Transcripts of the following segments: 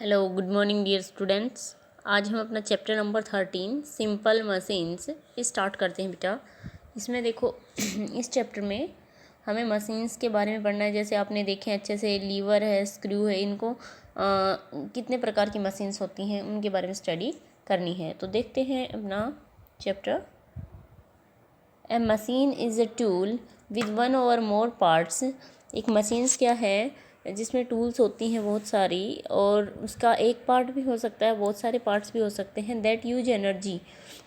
Hello good morning dear students. आज हम अपना chapter number 13 simple machines start करते हैं बेटा। इसमें देखो इस चैप्टर में हमें मशीन्स के बारे में पढ़ना है। जैसे आपने देखे अच्छे से लीवर है, स्क्रू है, इनको कितने प्रकार की मशीन्स होती हैं उनके बारे में स्टडी करनी है। तो देखते हैं अपना chapter. A machine is a tool with one और मोर पार्ट्स। एक मशीन्स क्या है जिसमें टूल्स होती हैं बहुत सारी, और उसका एक पार्ट भी हो सकता है, बहुत सारे पार्ट्स भी हो सकते हैं। दैट यूज एनर्जी,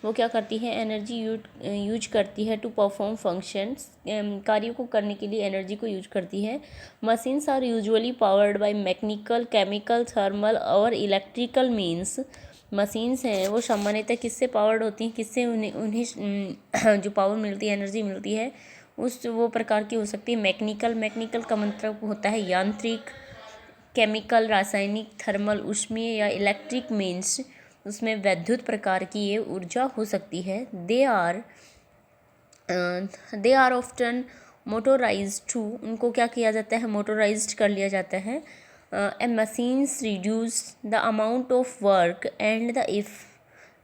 वो क्या करती है, एनर्जी यूज करती है टू परफॉर्म फंक्शंस, कार्यों को करने के लिए एनर्जी को यूज करती है। Machines are usually powered by mechanical, chemical, thermal और इलेक्ट्रिकल मीन्स। मशीन्स हैं वो सामान्यतः किससे पावर्ड होती हैं, किससे उन्हें जो पावर मिलती है, एनर्जी मिलती है, उस वो प्रकार की हो सकती है। मैकेनिकल का मतलब होता है यांत्रिक, केमिकल रासायनिक, थर्मल ऊष्मीय या इलेक्ट्रिक मीन्स उसमें वैद्युत प्रकार की ये ऊर्जा हो सकती है। They are often motorised to, उनको क्या किया जाता है, मोटोराइज्ड कर लिया जाता है। A machines reduce the amount of work and the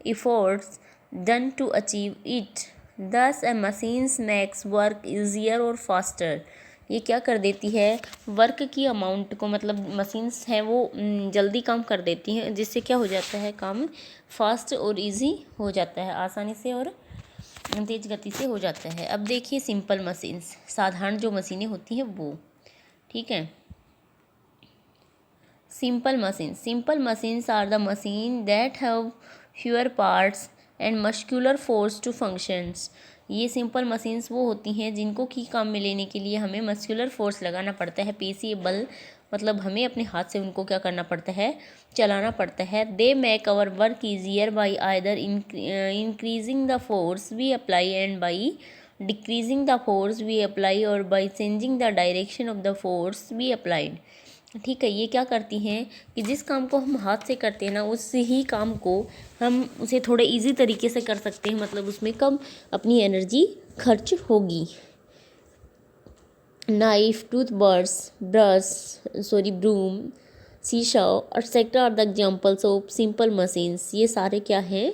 efforts done to achieve it. Thus a machines makes work easier और faster. ये क्या कर देती है, वर्क की अमाउंट को, मतलब मशीन्स हैं वो जल्दी काम कर देती हैं, जिससे क्या हो जाता है, काम फास्ट और इजी हो जाता है, आसानी से और तेज गति से हो जाता है। अब देखिए सिंपल मशीन्स, साधारण जो मशीनें होती हैं वो, ठीक है। Simple machines are the machine that have fewer parts and muscular force to functions. ये सिंपल मशीन्स वो होती हैं जिनको की काम में लेने के लिए हमें मस्कुलर फोर्स लगाना पड़ता है, पेशीय बल, मतलब हमें अपने हाथ से उनको क्या करना पड़ता है, चलाना पड़ता है। They make our work easier by either increasing the force we apply and by decreasing the force we apply, और by changing the direction of the force we applied. ठीक है, ये क्या करती हैं कि जिस काम को हम हाथ से करते हैं ना, उस ही काम को हम उसे थोड़े इजी तरीके से कर सकते हैं, मतलब उसमें कम अपनी एनर्जी खर्च होगी। नाइफ, ब्रूम, शीशा etcetera are the examples of simple machines. ये सारे क्या हैं,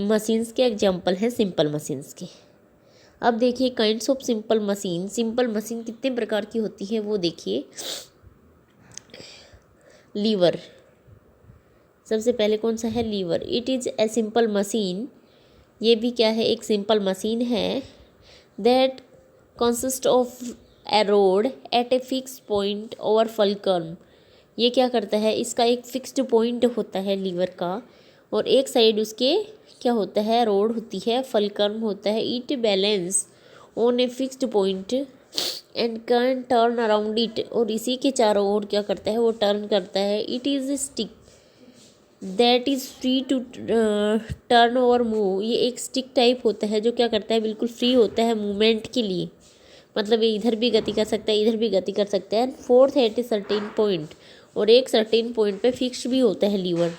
मशीन्स के एग्जाम्पल हैं सिंपल मशीन्स के। अब देखिए kinds of simple machine. Simple machine कितने प्रकार की होती है वो देखिए। लीवर, सबसे पहले कौन सा है, lever. It is a simple machine, ये भी क्या है, एक सिंपल मशीन है। That consist of a rod at a fix point over fulcrum. ये क्या करता है, इसका एक फिक्स्ड पॉइंट होता है लीवर का, और एक साइड उसके क्या होता है, रोड होती है, फलकर्म होता है। It balance on a fixed point and can turn around it, और इसी के चारों ओर क्या करता है, वो टर्न करता है। It is a stick that is free to turn और मूव। ये एक स्टिक टाइप होता है जो क्या करता है, बिल्कुल फ्री होता है मूवमेंट के लिए, मतलब ये इधर भी गति कर सकता है, इधर भी गति कर सकता है। Force at a certain point, और एक सर्टेन पॉइंट पे फिक्स भी होता है lever.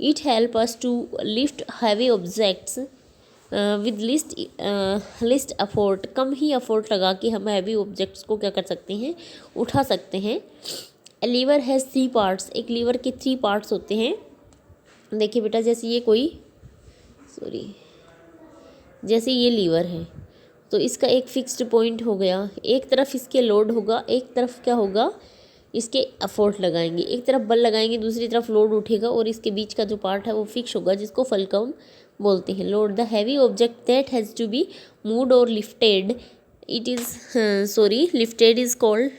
It help us to lift heavy objects with least effort, कम ही अफोर्ट लगा के हम हैवी ऑब्जेक्ट्स को क्या कर सकते हैं, उठा सकते हैं। लीवर हैज़ 3 पार्ट्स, एक लीवर के 3 पार्ट्स होते हैं। देखिए बेटा, जैसे ये लीवर है, तो इसका एक फिक्स्ड पॉइंट हो गया, एक तरफ इसके लोड होगा, एक तरफ क्या होगा, इसके अफोर्ट लगाएंगे, एक तरफ बल लगाएंगे, दूसरी तरफ लोड उठेगा, और इसके बीच का जो पार्ट है वो फिक्स होगा, जिसको फलकर्म बोलते हैं। Load, the heavy object that has to be moved और lifted, lifted is called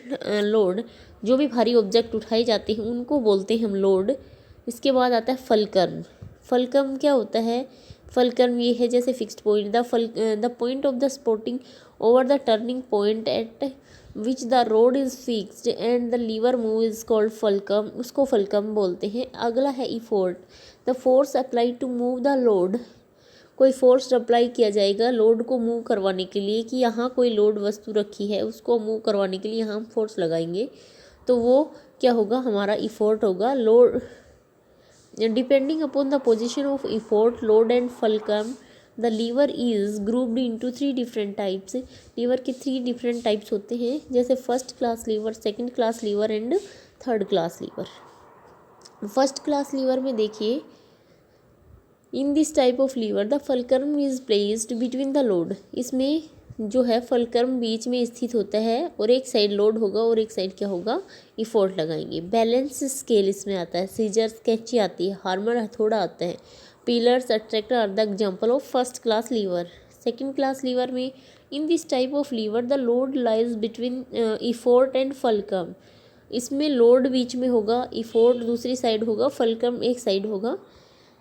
load. जो भी भारी ऑब्जेक्ट उठाए जाते हैं उनको बोलते हैं हम लोड। इसके बाद आता है फलकर्म। फलकर्म क्या होता है, फलकर्म ये है जैसे fixed point, the point of the supporting over the turning point at which the rod is fixed and the lever move is called fulcrum, उसको फलकर्म बोलते हैं। अगला है effort, the force apply to move the load. कोई force apply किया जाएगा load को move करवाने के लिए, कि यहाँ कोई लोड वस्तु रखी है, उसको मूव करवाने के लिए यहाँ हम फोर्स लगाएंगे, तो वो क्या होगा, हमारा इफोर्ट होगा। Load, depending upon the position of effort, load and fulcrum, the lever is grouped into 3 different types. Lever के 3 डिफरेंट टाइप्स होते हैं, जैसे first class lever, second class lever and third class lever. First class lever में देखिए, in this type of lever the fulcrum is placed between the load. इसमें जो है fulcrum बीच में स्थित होता है और एक साइड लोड होगा और एक साइड क्या होगा, इफोर्ट लगाएंगे। बैलेंस स्केल इसमें आता है, सीजर्स कैंची आती है, हार्मर हथौड़ा आता है, pliers attractor are the example of first class lever. Second class lever में in this type of lever the load lies between effort and fulcrum. इसमें लोड बीच में होगा, इफोर्ट दूसरी साइड होगा, फलक्रम एक साइड होगा।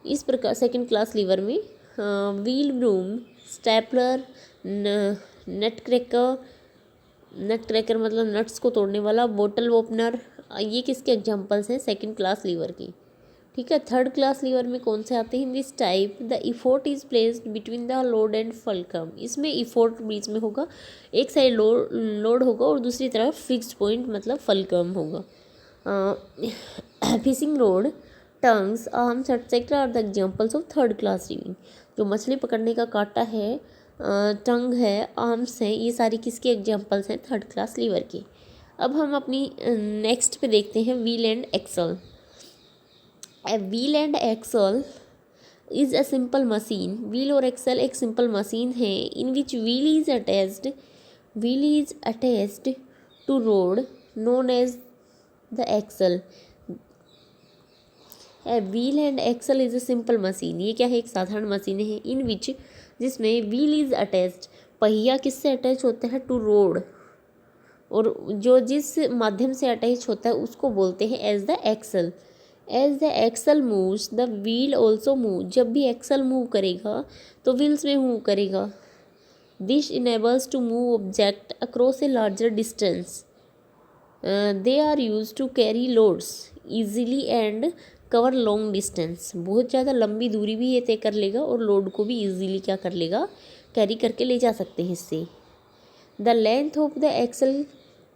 इस प्रकार सेकंड क्लास लीवर में व्हील ब्रूम, स्टेपलर, नट क्रैकर मतलब नट्स को तोड़ने वाला, बोटल ओपनर, ये किसके एग्जांपल्स हैं, सेकंड क्लास लीवर की। ठीक है, थर्ड क्लास लीवर में कौन से आते हैं, in this type the effort is placed between the load and fulcrum. इसमें इफोर्ट बीच में होगा, एक साइड लोड होगा और दूसरी तरफ फिक्स्ड पॉइंट मतलब फलक्रम होगा। Fishing rod, tongs, arms etcetera are the examples of third class reeving. जो मछली पकड़ने का कांटा है, टंग है, आर्म्स हैं, ये सारी किसके एग्जाम्पल्स हैं, थर्ड क्लास लीवर के। अब हम अपनी नेक्स्ट पे देखते हैं wheel and axle. A wheel and axle is a simple machine. Wheel और एक्सल एक सिंपल मशीन है in which wheel is attached to rod known as the axle. Wheel and axle is a simple machine, ये क्या है, एक साधारण machine है, in विच जिसमें व्हील इज अटैच्ड, पहिया किससे अटैच होता है, टू रोड, और जो जिस माध्यम से अटैच होता है उसको बोलते हैं as the axle. As the axle moves the wheel also move. जब भी एक्सल मूव करेगा तो व्हील्स में मूव करेगा। This enables to move object across a larger distance. They are use to carry loads easily and cover long distance. बहुत ज़्यादा लंबी दूरी भी ये तय कर लेगा और लोड को भी ईजिली क्या कर लेगा, कैरी करके ले जा सकते हैं इससे। The length of the axle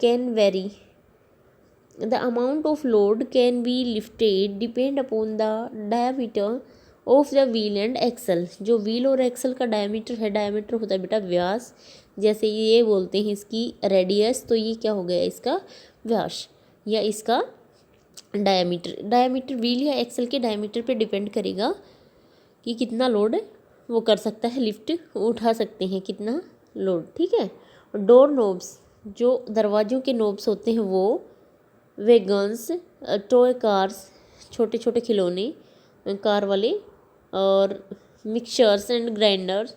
can vary, the amount of load can be lifted depend upon the diameter of the wheel and axle. जो व्हील और एक्सल का डायमीटर है, डायमीटर होता है बेटा व्यास, जैसे ये बोलते हैं इसकी रेडियस, तो ये क्या हो गया इसका व्यास या इसका डायमीटर। डायमीटर व्हील या एक्सल के डायमीटर पे डिपेंड करेगा कि कितना लोड वो कर सकता है, लिफ्ट उठा सकते हैं कितना लोड। ठीक है, डोर नोब्स, जो दरवाज़ों के नोब्स होते हैं वो, वेगन्स, टॉय कार्स, छोटे छोटे खिलौने कार वाले, और mixtures and grinders,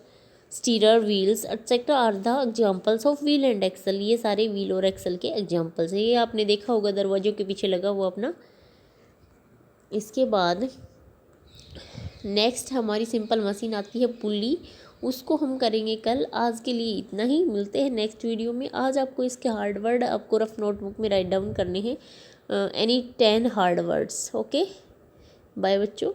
steer wheels etcetera are the examples of wheel and axle. ये सारे व्हील और एक्सल के एग्जाम्पल्स हैं। ये आपने देखा होगा दरवाज़ों के पीछे लगा हुआ अपना। इसके बाद नेक्स्ट हमारी सिंपल मशीन आती है पुली, उसको हम करेंगे कल। आज के लिए इतना ही, मिलते हैं नेक्स्ट वीडियो में। आज आपको इसके हार्ड वर्ड आपको रफ नोटबुक में राइट डाउन करने हैं, any 10 hard words. Okay, bye बच्चों।